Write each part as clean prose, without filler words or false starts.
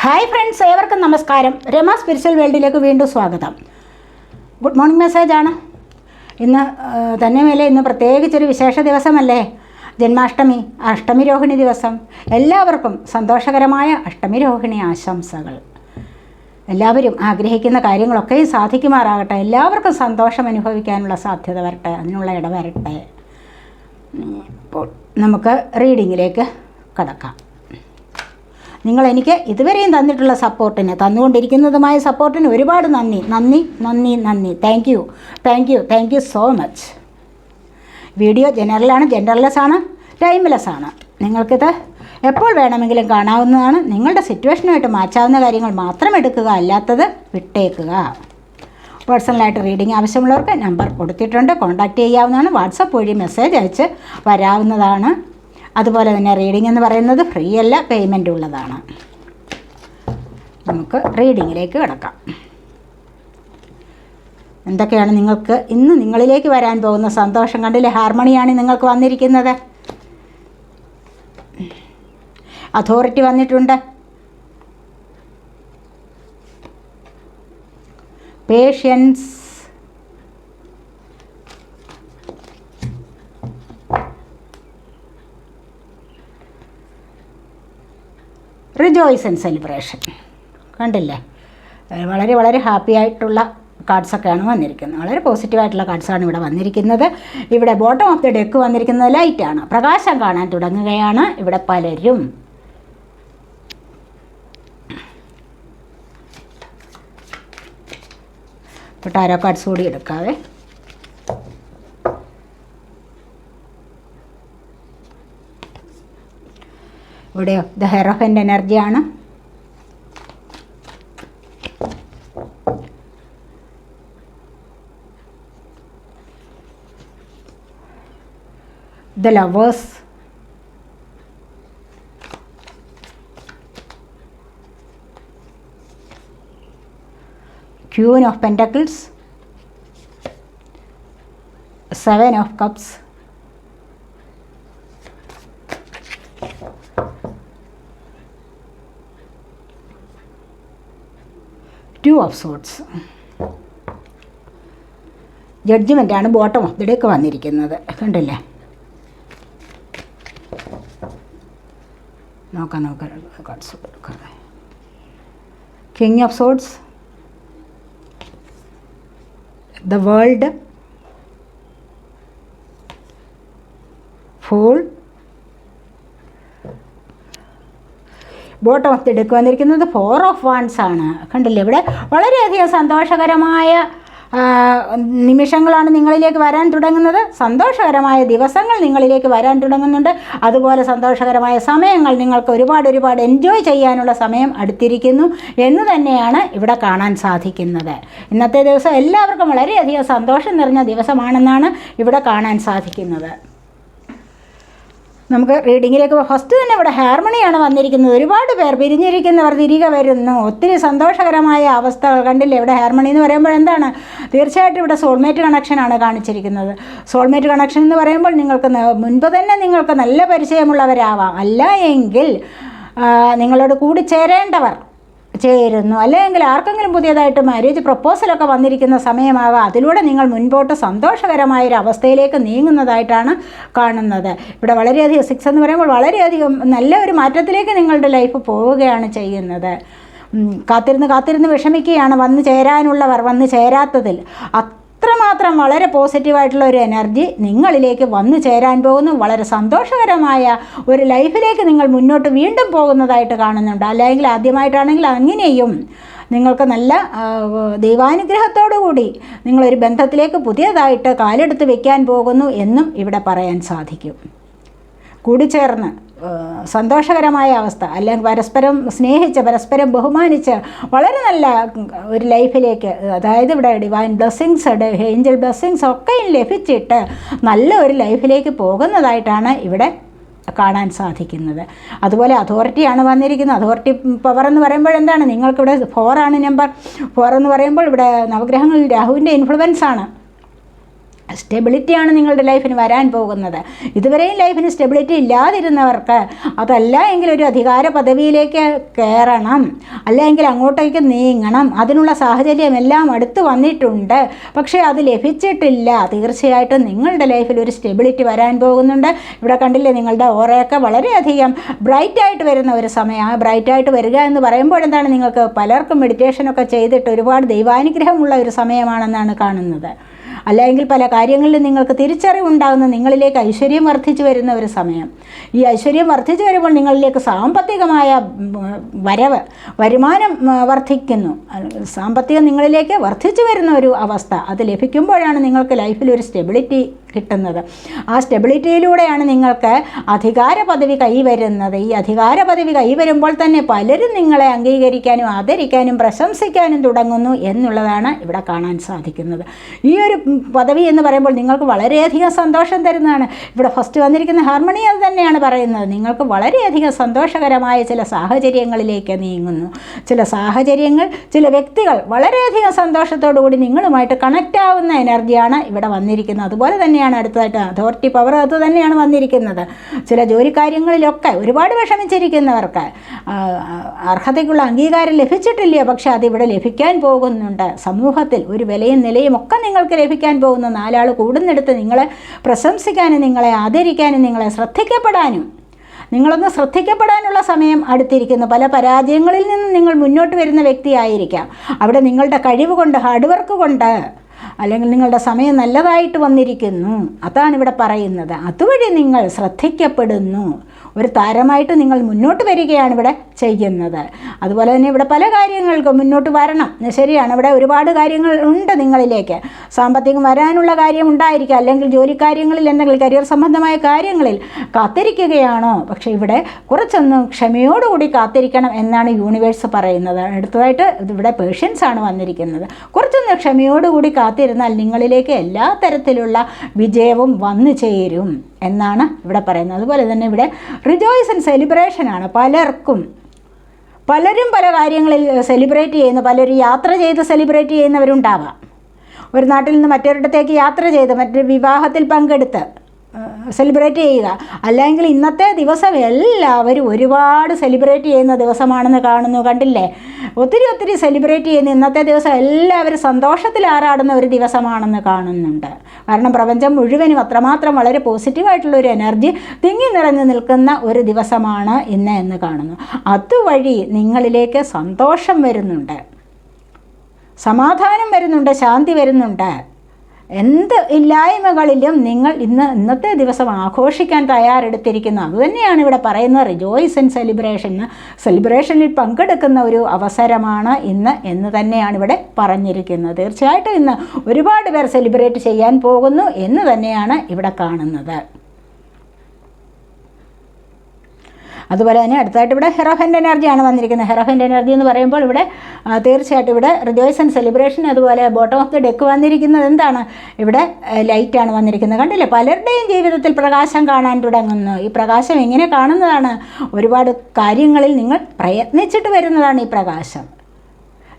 Hi friends, ഏവർക്കും നമസ്കാരം. Rama spiritual വേൾഡിലേക്ക് വീണ്ടും സ്വാഗതം. ഗുഡ് മോർണിംഗ് മെസ്സേജാണ്. ഇന്ന് തന്നെമേലെ ഇന്ന് പ്രത്യേകിച്ചൊരു വിശേഷ ദിവസമല്ലേ, ജന്മാഷ്ടമി, അഷ്ടമി രോഹിണി ദിവസം. എല്ലാവർക്കും സന്തോഷകരമായ അഷ്ടമി രോഹിണി ആശംസകൾ. എല്ലാവരും ആഗ്രഹിക്കുന്ന കാര്യങ്ങളൊക്കെയും സാധിക്കുമാറാകട്ടെ. എല്ലാവർക്കും സന്തോഷം അനുഭവിക്കാനുള്ള സാധ്യത വരട്ടെ, അതിനുള്ള ഇടവരട്ടെ. ഇപ്പോൾ നമുക്ക് റീഡിങ്ങിലേക്ക് കടക്കാം. നിങ്ങൾ എനിക്ക് ഇതുവരെയും തന്നിട്ടുള്ള സപ്പോർട്ടിന്, തന്നുകൊണ്ടിരിക്കുന്നതുമായ സപ്പോർട്ടിന് ഒരുപാട് നന്ദി നന്ദി നന്ദി നന്ദി. Thank you so much. Video ജനറൽലെസ് ആണ്, ടൈംലെസ് ആണ്. നിങ്ങൾക്കിത് എപ്പോൾ വേണമെങ്കിലും കാണാവുന്നതാണ്. നിങ്ങളുടെ സിറ്റുവേഷനുമായിട്ട് മാച്ചാവുന്ന കാര്യങ്ങൾ മാത്രം എടുക്കുക, അല്ലാത്തത് വിട്ടേക്കുക. പേഴ്സണലായിട്ട് റീഡിംഗ് ആവശ്യമുള്ളവർക്ക് നമ്പർ കൊടുത്തിട്ടുണ്ട്, കോൺടാക്റ്റ് ചെയ്യാവുന്നതാണ്. വാട്സപ്പ് വഴി മെസ്സേജ് അയച്ച് വരാവുന്നതാണ്. അതുപോലെ തന്നെ റീഡിംഗ് എന്ന് പറയുന്നത് ഫ്രീ അല്ല, പേയ്മെൻ്റ് ഉള്ളതാണ്. നമുക്ക് റീഡിങ്ങിലേക്ക് കിടക്കാം. എന്തൊക്കെയാണ് നിങ്ങൾക്ക് ഇന്ന് നിങ്ങളിലേക്ക് വരാൻ പോകുന്ന സന്തോഷം? കണ്ടില്ലേ, ഹാർമണിയാണ് നിങ്ങൾക്ക് വന്നിരിക്കുന്നത്. അതോറിറ്റി വന്നിട്ടുണ്ട്, പേഷ്യൻസ്, റിജോയ്സ് ആൻഡ് സെലിബ്രേഷൻ. കണ്ടില്ലേ, വളരെ വളരെ ഹാപ്പി ആയിട്ടുള്ള കാർഡ്സൊക്കെയാണ് വന്നിരിക്കുന്നത്. വളരെ പോസിറ്റീവായിട്ടുള്ള കാർഡ്സാണ് ഇവിടെ വന്നിരിക്കുന്നത്. ഇവിടെ ബോട്ടം ഓഫ് ദി ഡെക്ക് വന്നിരിക്കുന്നത് ലൈറ്റാണ്, പ്രകാശം കാണാൻ തുടങ്ങുകയാണ് ഇവിടെ പലരും. ഇപ്പോൾ ടാരോ കാർഡ്സ് കൂടി എടുക്കാവേ. ഇവിടെയോ ദ ഹെറോഫൻ്റ് എനർജിയാണ്. The lovers, queen of pentacles, seven of cups, two of swords. ജഡ്ജ്മെൻ്റാണ് ബോട്ടം ഓഫ് ദി ഡെക്ക് വന്നിരിക്കുന്നത്. കണ്ടില്ലേ, നോക്കാം കാർഡ്സ് കൊടുക്കാം. King of swords, the world, fool. Bottom of the deck വന്നിരിക്കുന്നത് ഫോർ ഓഫ് വാൻസ് ആണ്. കണ്ടില്ലേ, ഇവിടെ വളരെയധികം സന്തോഷകരമായ നിമിഷങ്ങളാണ് നിങ്ങളിലേക്ക് വരാൻ തുടങ്ങുന്നത്. സന്തോഷകരമായ ദിവസങ്ങൾ നിങ്ങളിലേക്ക് വരാൻ തുടങ്ങുന്നുണ്ട്. അതുപോലെ സന്തോഷകരമായ സമയങ്ങൾ, നിങ്ങൾക്ക് ഒരുപാട് എൻജോയ് ചെയ്യാനുള്ള സമയം അടുത്തിരിക്കുന്നു എന്ന് തന്നെയാണ് ഇവിടെ കാണാൻ സാധിക്കുന്നത്. ഇന്നത്തെ ദിവസം എല്ലാവർക്കും വളരെയധികം സന്തോഷം നിറഞ്ഞ ദിവസമാണെന്നാണ് ഇവിടെ കാണാൻ സാധിക്കുന്നത്. നമുക്ക് റീഡിങ്ങിലേക്ക് ഫസ്റ്റ് തന്നെ ഇവിടെ ഹാർമണിയാണ് വന്നിരിക്കുന്നത്. ഒരുപാട് പേർ പിരിഞ്ഞിരിക്കുന്നവർ തിരികെ വരുന്നു. ഒത്തിരി സന്തോഷകരമായ അവസ്ഥകൾ. കണ്ടില്ലേ, ഇവിടെ ഹാർമണി എന്ന് പറയുമ്പോൾ എന്താണ്? തീർച്ചയായിട്ടും ഇവിടെ സോൾമേറ്റ് കണക്ഷനാണ് കാണിച്ചിരിക്കുന്നത്. സോൾമേറ്റ് കണക്ഷൻ എന്ന് പറയുമ്പോൾ നിങ്ങൾക്ക് മുൻപ് തന്നെ നിങ്ങൾക്ക് നല്ല പരിചയമുള്ളവരാവാം, അല്ല എങ്കിൽ നിങ്ങളോട് കൂടി ചേരേണ്ടവർ ചേരുന്നു, അല്ലെങ്കിൽ ആർക്കെങ്കിലും പുതിയതായിട്ട് മാരേജ് പ്രപ്പോസലൊക്കെ വന്നിരിക്കുന്ന സമയമാകാം. അതിലൂടെ നിങ്ങൾ മുൻപോട്ട് സന്തോഷകരമായൊരു അവസ്ഥയിലേക്ക് നീങ്ങുന്നതായിട്ടാണ് കാണുന്നത്. ഇവിടെ വളരെയധികം 6 എന്ന് പറയുമ്പോൾ വളരെയധികം നല്ല ഒരു മാറ്റത്തിലേക്ക് നിങ്ങളുടെ ലൈഫ് പോവുകയാണ് ചെയ്യുന്നത്. കാത്തിരുന്ന് വിഷമിക്കുകയാണ് വന്നു ചേരാനുള്ളവർ, വന്നു ചേരാത്തതിൽ. അത്രമാത്രം വളരെ പോസിറ്റീവായിട്ടുള്ള ഒരു എനർജി നിങ്ങളിലേക്ക് വന്നു ചേരാൻ പോകുന്നു. വളരെ സന്തോഷകരമായ ഒരു ലൈഫിലേക്ക് നിങ്ങൾ മുന്നോട്ട് വീണ്ടും പോകുന്നതായിട്ട് കാണുന്നുണ്ട്. അല്ലെങ്കിൽ ആദ്യമായിട്ടാണെങ്കിൽ അങ്ങനെയും നിങ്ങൾക്ക് നല്ല ദൈവാനുഗ്രഹത്തോടു കൂടി നിങ്ങളൊരു ബന്ധത്തിലേക്ക് പുതിയതായിട്ട് കാലെടുത്ത് വയ്ക്കാൻ പോകുന്നു എന്നും ഇവിടെ പറയാൻ സാധിക്കും. കൂടിച്ചേർന്ന് സന്തോഷകരമായ അവസ്ഥ, അല്ലെങ്കിൽ പരസ്പരം സ്നേഹിച്ച് പരസ്പരം ബഹുമാനിച്ച് വളരെ നല്ല ഒരു ലൈഫിലേക്ക്, അതായത് ഇവിടെ ഡിവൈൻ ബ്ലെസ്സിങ്സ്, ഏഞ്ചൽ ബ്ലെസ്സിങ്സ് ഒക്കെയും ലഭിച്ചിട്ട് നല്ല ഒരു ലൈഫിലേക്ക് പോകുന്നതായിട്ടാണ് ഇവിടെ കാണാൻ സാധിക്കുന്നത്. അതുപോലെ അതോറിറ്റിയാണ് വന്നിരിക്കുന്നത്. അതോറിറ്റി പവർ എന്ന് പറയുമ്പോൾ എന്താണ്? നിങ്ങൾക്കിവിടെ 4 ആണ് നമ്പർ. 4 എന്ന് പറയുമ്പോൾ ഇവിടെ നവഗ്രഹങ്ങളിൽ രാഹുവിൻ്റെ ഇൻഫ്ലുവൻസ് ആണ്. സ്റ്റെബിലിറ്റിയാണ് നിങ്ങളുടെ ലൈഫിന് വരാൻ പോകുന്നത്. ഇതുവരെയും ലൈഫിന് സ്റ്റെബിലിറ്റി ഇല്ലാതിരുന്നവർക്ക് അതല്ല എങ്കിൽ ഒരു അധികാര പദവിയിലേക്ക് കയറണം, അല്ലെങ്കിൽ അങ്ങോട്ടേക്ക് നീങ്ങണം, അതിനുള്ള സാഹചര്യം എല്ലാം അടുത്ത് വന്നിട്ടുണ്ട്. പക്ഷേ അത് ലഭിച്ചിട്ടില്ല. തീർച്ചയായിട്ടും നിങ്ങളുടെ ലൈഫിൽ ഒരു സ്റ്റെബിലിറ്റി വരാൻ പോകുന്നുണ്ട്. ഇവിടെ കണ്ടില്ലേ, നിങ്ങളുടെ ഓറയൊക്കെ വളരെയധികം ബ്രൈറ്റായിട്ട് വരുന്ന ഒരു സമയം. ആ ബ്രൈറ്റായിട്ട് വരിക എന്ന് പറയുമ്പോൾ എന്താണ്, നിങ്ങൾക്ക് പലർക്കും മെഡിറ്റേഷനൊക്കെ ചെയ്തിട്ട് ഒരുപാട് ദൈവാനുഗ്രഹമുള്ള ഒരു സമയമാണെന്നാണ് കാണുന്നത്. അല്ലെങ്കിൽ പല കാര്യങ്ങളിലും നിങ്ങൾക്ക് തിരിച്ചറിവുണ്ടാകുന്ന, നിങ്ങളിലേക്ക് ഐശ്വര്യം വർദ്ധിച്ചു വരുന്ന ഒരു സമയം. ഈ ഐശ്വര്യം വർദ്ധിച്ചു വരുമ്പോൾ നിങ്ങളിലേക്ക് സാമ്പത്തികമായ വരുമാനം വർദ്ധിക്കുന്നു. സാമ്പത്തികം നിങ്ങളിലേക്ക് വർദ്ധിച്ചു വരുന്ന ഒരു അവസ്ഥ, അത് ലഭിക്കുമ്പോഴാണ് നിങ്ങൾക്ക് ലൈഫിൽ ഒരു സ്റ്റെബിലിറ്റി കിട്ടുന്നത്. ആ സ്റ്റെബിലിറ്റിയിലൂടെയാണ് നിങ്ങൾക്ക് അധികാര പദവി കൈവരുന്നത്. ഈ അധികാര പദവി കൈവരുമ്പോൾ തന്നെ പലരും നിങ്ങളെ അംഗീകരിക്കാനും ആദരിക്കാനും പ്രശംസിക്കാനും തുടങ്ങുന്നു എന്നുള്ളതാണ് ഇവിടെ കാണാൻ സാധിക്കുന്നത്. ഈ ഒരു പദവി എന്ന് പറയുമ്പോൾ നിങ്ങൾക്ക് വളരെയധികം സന്തോഷം തരുന്നതാണ്. ഇവിടെ ഫസ്റ്റ് വന്നിരിക്കുന്ന ഹാർമണി അത് തന്നെയാണ് പറയുന്നത്. നിങ്ങൾക്ക് വളരെയധികം സന്തോഷകരമായ ചില സാഹചര്യങ്ങളിലേക്ക് നീങ്ങുന്നു. ചില സാഹചര്യങ്ങൾ, ചില വ്യക്തികൾ വളരെയധികം സന്തോഷത്തോടു കൂടി നിങ്ങളുമായിട്ട് കണക്റ്റ് ആവുന്ന എനർജിയാണ് ഇവിടെ വന്നിരിക്കുന്നത്. അതുപോലെ തന്നെയാണ് അടുത്തതായിട്ട് അതോറിറ്റി പവർ അത് തന്നെയാണ് വന്നിരിക്കുന്നത്. ചില ജോലിക്കാര്യങ്ങളിലൊക്കെ ഒരുപാട് വിഷമിച്ചിരിക്കുന്നവർക്ക് അർഹതയ്ക്കുള്ള അംഗീകാരം ലഭിച്ചിട്ടില്ല, പക്ഷെ അതിവിടെ ലഭിക്കാൻ പോകുന്നുണ്ട്. സമൂഹത്തിൽ ഒരു വിലയും നിലയും ഒക്കെ നിങ്ങൾക്ക് ലഭിക്കാൻ പോകുന്ന 4 ആൾ കൂടുന്നിടത്ത് നിങ്ങളെ പ്രശംസിക്കാനും നിങ്ങളെ ആദരിക്കാനും നിങ്ങളെ ശ്രദ്ധിക്കപ്പെടാനും, നിങ്ങളൊന്ന് ശ്രദ്ധിക്കപ്പെടാനുള്ള സമയം അടുത്തിരിക്കുന്നു. പല പരാജയങ്ങളിൽ നിന്നും നിങ്ങൾ മുന്നോട്ട് വരുന്ന വ്യക്തിയായിരിക്കാം. അവിടെ നിങ്ങളുടെ കഴിവ് കൊണ്ട്, ഹാർഡ് വർക്ക് കൊണ്ട്, അല്ലെങ്കിൽ നിങ്ങളുടെ സമയം നല്ലതായിട്ട് വന്നിരിക്കുന്നു. അതാണ് ഇവിടെ പറയുന്നത്. അതുവഴി നിങ്ങൾ ശ്രദ്ധിക്കപ്പെടുന്നു. ഒരു താരമായിട്ട് നിങ്ങൾ മുന്നോട്ട് വരികയാണ് ഇവിടെ ചെയ്യുന്നത്. അതുപോലെ തന്നെ ഇവിടെ പല കാര്യങ്ങൾക്കും മുന്നോട്ട് വരണം. ശരിയാണ്, ഇവിടെ ഒരുപാട് കാര്യങ്ങൾ ഉണ്ട് നിങ്ങളിലേക്ക്. സാമ്പത്തികം വരാനുള്ള കാര്യം ഉണ്ടായിരിക്കാം, അല്ലെങ്കിൽ ജോലി കാര്യങ്ങളിൽ എന്തെങ്കിലും കരിയർ സംബന്ധമായ കാര്യങ്ങളിൽ കാത്തിരിക്കുകയാണോ? പക്ഷേ ഇവിടെ കുറച്ചൊന്ന് ക്ഷമയോടുകൂടി കാത്തിരിക്കണം എന്നാണ് യൂണിവേഴ്സ് പറയുന്നത്. അടുത്തതായിട്ട് ഇവിടെ പേഷ്യൻസ് ആണ് വന്നിരിക്കുന്നത്. കുറച്ചൊന്ന് ക്ഷമയോടുകൂടി കാത്തിരുന്നാൽ നിങ്ങളിലേക്ക് എല്ലാ തരത്തിലുള്ള വിജയവും വന്നു ചേരും എന്നാണ് ഇവിടെ പറയുന്നത്. അതുപോലെ തന്നെ ഇവിടെ റിജോയ്സ് ആൻഡ് സെലിബ്രേഷനാണ്. പലരും പല കാര്യങ്ങളിൽ സെലിബ്രേറ്റ് ചെയ്യുന്നു. പലരും യാത്ര ചെയ്ത് സെലിബ്രേറ്റ് ചെയ്യുന്നവരുണ്ടാവാം. ഒരു നാട്ടിൽ നിന്ന് മറ്റൊരിടത്തേക്ക് യാത്ര ചെയ്ത്, മറ്റൊരു വിവാഹത്തിൽ പങ്കെടുത്ത് സെലിബ്രേറ്റ് ചെയ്യുക. അല്ലെങ്കിൽ ഇന്നത്തെ ദിവസം എല്ലാവരും ഒരുപാട് സെലിബ്രേറ്റ് ചെയ്യുന്ന ദിവസമാണെന്ന് കാണുന്നു. കണ്ടില്ലേ, ഒത്തിരി സെലിബ്രേറ്റ് ചെയ്യുന്ന ഇന്നത്തെ ദിവസം എല്ലാവരും സന്തോഷത്തിൽ ആറാടുന്ന ഒരു ദിവസമാണെന്ന് കാണുന്നുണ്ട്. കാരണം പ്രപഞ്ചം മുഴുവനും അത്രമാത്രം വളരെ പോസിറ്റീവായിട്ടുള്ളൊരു എനർജി തിങ്ങി നിറഞ്ഞു നിൽക്കുന്ന ഒരു ദിവസമാണ് ഇന്ന് എന്ന് കാണുന്നു. അതുവഴി നിങ്ങളിലേക്ക് സന്തോഷം വരുന്നുണ്ട്, സമാധാനം വരുന്നുണ്ട്, ശാന്തി വരുന്നുണ്ട്. എന്ത് ഇല്ലായ്മകളിലും നിങ്ങൾ ഇന്നത്തെ ദിവസം ആഘോഷിക്കാൻ തയ്യാറെടുത്തിരിക്കുന്നു. അതുതന്നെയാണ് ഇവിടെ പറയുന്നത്. റിജോയ്സ് ആൻഡ് സെലിബ്രേഷനിൽ പങ്കെടുക്കുന്ന ഒരു അവസരമാണ് ഇന്ന് എന്ന് തന്നെയാണ് ഇവിടെ പറഞ്ഞിരിക്കുന്നത്. തീർച്ചയായിട്ടും ഇന്ന് ഒരുപാട് പേർ സെലിബ്രേറ്റ് ചെയ്യാൻ പോകുന്നു എന്ന് തന്നെയാണ് ഇവിടെ കാണുന്നത്. അതുപോലെ തന്നെ അടുത്തായിട്ട് ഇവിടെ ഹെറോഫൻ്റ് എനർജിയാണ് വന്നിരിക്കുന്നത്. ഹെറോഫൻ്റ് എനർജി എന്ന് പറയുമ്പോൾ ഇവിടെ തീർച്ചയായിട്ടും ഇവിടെ റിജോയ്സ് ആൻഡ് സെലിബ്രേഷൻ, അതുപോലെ ബോട്ടം ഓഫ് ദി ഡെക്ക് വന്നിരിക്കുന്നത് എന്താണ്, ഇവിടെ ലൈറ്റാണ് വന്നിരിക്കുന്നത്. കണ്ടില്ലേ, പലരുടെയും ജീവിതത്തിൽ പ്രകാശം കാണാൻ തുടങ്ങുന്നു. ഈ പ്രകാശം എങ്ങനെ കാണുന്നതാണ്? ഒരുപാട് കാര്യങ്ങളിൽ നിങ്ങൾ പ്രയത്നിച്ചിട്ട് വരുന്നതാണ് ഈ പ്രകാശം.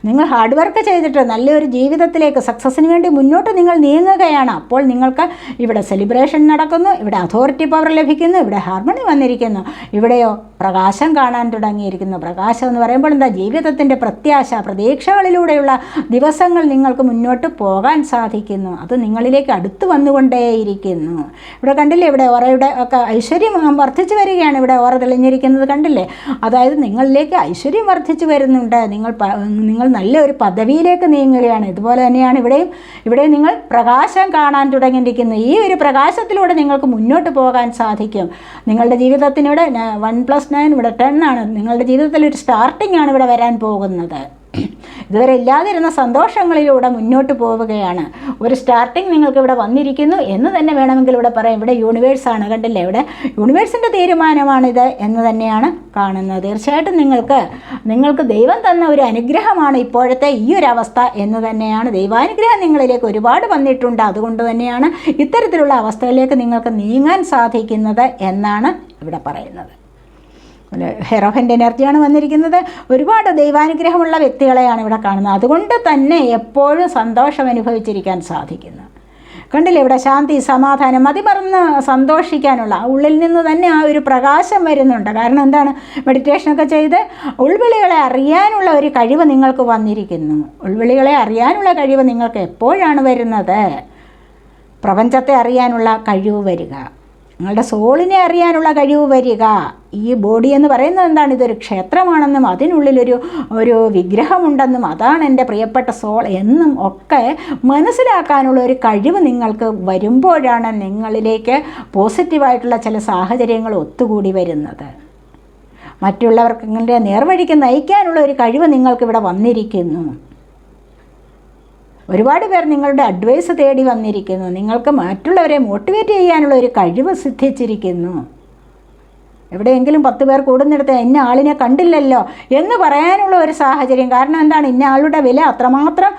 നിങ്ങൾ ഹാർഡ് വർക്ക് ചെയ്തിട്ട് നല്ലൊരു ജീവിതത്തിലേക്ക്, സക്സസ്സിന് വേണ്ടി മുന്നോട്ട് നിങ്ങൾ നീങ്ങുകയാണ്. അപ്പോൾ നിങ്ങൾക്ക് ഇവിടെ സെലിബ്രേഷൻ നടക്കുന്നു, ഇവിടെ അതോറിറ്റി പവർ ലഭിക്കുന്നു, ഇവിടെ ഹാർമണി വന്നിരിക്കുന്നു. ഇവിടെയോ പ്രകാശം കാണാൻ തുടങ്ങിയിരിക്കുന്നു. പ്രകാശം എന്ന് പറയുമ്പോൾ എന്താ, ജീവിതത്തിൻ്റെ പ്രത്യാശ, പ്രതീക്ഷകളിലൂടെയുള്ള ദിവസങ്ങൾ നിങ്ങൾക്ക് മുന്നോട്ട് പോകാൻ സാധിക്കുന്നു. അത് നിങ്ങളിലേക്ക് അടുത്ത് വന്നുകൊണ്ടേയിരിക്കുന്നു. ഇവിടെ കണ്ടില്ലേ, ഇവിടെ ഓറയുടെ ഒക്കെ ഐശ്വര്യം വർദ്ധിച്ചു വരികയാണ്. ഇവിടെ ഓറ തെളിഞ്ഞിരിക്കുന്നത് കണ്ടില്ലേ. അതായത് നിങ്ങളിലേക്ക് ഐശ്വര്യം വർദ്ധിച്ചു വരുന്നുണ്ട്. നിങ്ങൾ നല്ലൊരു പദവിയിലേക്ക് നീങ്ങുകയാണ്. ഇതുപോലെ തന്നെയാണ് ഇവിടെ നിങ്ങൾ പ്രകാശം കാണാൻ തുടങ്ങിയിരിക്കുന്നു. ഈ ഒരു പ്രകാശത്തിലൂടെ നിങ്ങൾക്ക് മുന്നോട്ട് പോകാൻ സാധിക്കും. നിങ്ങളുടെ ജീവിതത്തിനിവിടെ 1+9 ഇവിടെ 10 ആണ്. നിങ്ങളുടെ ജീവിതത്തിൽ ഒരു സ്റ്റാർട്ടിംഗ് ആണ് ഇവിടെ വരാൻ പോകുന്നത്. ഇതുവരെ ഇല്ലാതിരുന്ന സന്തോഷങ്ങളിലൂടെ മുന്നോട്ട് പോവുകയാണ്. ഒരു സ്റ്റാർട്ടിങ് നിങ്ങൾക്ക് ഇവിടെ വന്നിരിക്കുന്നു എന്ന് തന്നെ വേണമെങ്കിൽ ഇവിടെ പറയാം. ഇവിടെ യൂണിവേഴ്സാണ്, കണ്ടില്ലേ, ഇവിടെ യൂണിവേഴ്സിൻ്റെ തീരുമാനമാണിത് എന്ന് തന്നെയാണ് കാണുന്നത്. തീർച്ചയായിട്ടും നിങ്ങൾക്ക് ദൈവം തന്ന ഒരു അനുഗ്രഹമാണ് ഇപ്പോഴത്തെ ഈ ഒരു അവസ്ഥ എന്ന് തന്നെയാണ്. ദൈവാനുഗ്രഹം നിങ്ങളിലേക്ക് ഒരുപാട് വന്നിട്ടുണ്ട്. അതുകൊണ്ട് തന്നെയാണ് ഇത്തരത്തിലുള്ള അവസ്ഥയിലേക്ക് നിങ്ങൾക്ക് നീങ്ങാൻ സാധിക്കുന്നത് എന്നാണ് ഇവിടെ പറയുന്നത്. ഹെറോഫൻ്റ് എനർജിയാണ് വന്നിരിക്കുന്നത്. ഒരുപാട് ദൈവാനുഗ്രഹമുള്ള വ്യക്തികളെയാണ് ഇവിടെ കാണുന്നത്. അതുകൊണ്ട് തന്നെ എപ്പോഴും സന്തോഷം അനുഭവിച്ചിരിക്കാൻ സാധിക്കുന്നു. കണ്ടില്ലേ ഇവിടെ ശാന്തി, സമാധാനം, മതിമറന്ന് സന്തോഷിക്കാനുള്ള ഉള്ളിൽ നിന്ന് തന്നെ ആ ഒരു പ്രകാശം വരുന്നുണ്ട്. കാരണം എന്താണ്? മെഡിറ്റേഷനൊക്കെ ചെയ്ത് ഉൾവിളികളെ അറിയാനുള്ള ഒരു കഴിവ് നിങ്ങൾക്ക് വന്നിരിക്കുന്നു. ഉൾവിളികളെ അറിയാനുള്ള കഴിവ് നിങ്ങൾക്ക് എപ്പോഴാണ് വരുന്നത്? പ്രപഞ്ചത്തെ അറിയാനുള്ള കഴിവ് വരിക, നിങ്ങളുടെ സോളിനെ അറിയാനുള്ള കഴിവ് വരിക. ഈ ബോഡി എന്ന് പറയുന്നത് എന്താണ്? ഇതൊരു ക്ഷേത്രമാണെന്നും അതിനുള്ളിലൊരു വിഗ്രഹമുണ്ടെന്നും അതാണ് എൻ്റെ പ്രിയപ്പെട്ട സോൾ എന്നും ഒക്കെ മനസ്സിലാക്കാനുള്ള ഒരു കഴിവ് നിങ്ങൾക്ക് വരുമ്പോഴാണ് നിങ്ങളിലേക്ക് പോസിറ്റീവായിട്ടുള്ള ചില സാഹചര്യങ്ങൾ ഒത്തുകൂടി വരുന്നത്. മറ്റുള്ളവർക്ക് നേർവഴിക്ക് നയിക്കാനുള്ള ഒരു കഴിവ് നിങ്ങൾക്കിവിടെ വന്നിരിക്കുന്നു. ഒരുപാട് പേർ നിങ്ങളുടെ അഡ്വൈസ് തേടി വന്നിരിക്കുന്നു. നിങ്ങൾക്ക് മറ്റുള്ളവരെ മോട്ടിവേറ്റ് ചെയ്യാനുള്ള ഒരു കഴിവ് സിദ്ധിച്ചിരിക്കുന്നു. എവിടെയെങ്കിലും 10 പേർ കൂടുന്നിടത്ത് ഇന്ന ആളിനെ കണ്ടില്ലല്ലോ എന്ന് പറയാനുള്ള ഒരു സാഹചര്യം. കാരണം എന്താണ്? ഇന്ന ആളുടെ വില അത്രമാത്രം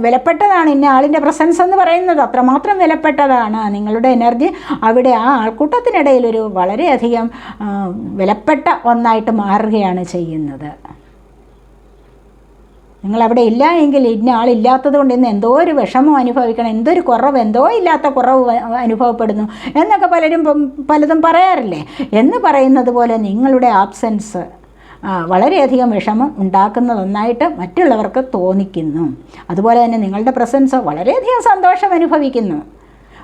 വിലപ്പെട്ടതാണ്. ഇന്ന ആളിൻ്റെ പ്രസൻസ് എന്ന് പറയുന്നത് അത്രമാത്രം വിലപ്പെട്ടതാണ്. നിങ്ങളുടെ എനർജി അവിടെ ആ ആൾക്കൂട്ടത്തിനിടയിൽ ഒരു വളരെയധികം വിലപ്പെട്ട ഒന്നായിട്ട് മാറുകയാണ് ചെയ്യുന്നത്. നിങ്ങളവിടെ ഇല്ല എങ്കിൽ ഇന്ന ആളില്ലാത്തത് കൊണ്ട് ഇന്ന് എന്തോ ഒരു വിഷമം അനുഭവിക്കണം, എന്തൊരു കുറവ്, എന്തോ ഇല്ലാത്ത കുറവ് അനുഭവപ്പെടുന്നു എന്നൊക്കെ പലതും പറയാറില്ലേ? എന്ന് പറയുന്നത് പോലെ നിങ്ങളുടെ ആബ്സെൻസ് വളരെയധികം വിഷമം ഉണ്ടാക്കുന്ന ഒന്നായിട്ട് മറ്റുള്ളവർക്ക് തോന്നിക്കുന്നു. അതുപോലെ തന്നെ നിങ്ങളുടെ പ്രസൻസ് വളരെയധികം സന്തോഷം അനുഭവിക്കുന്നു.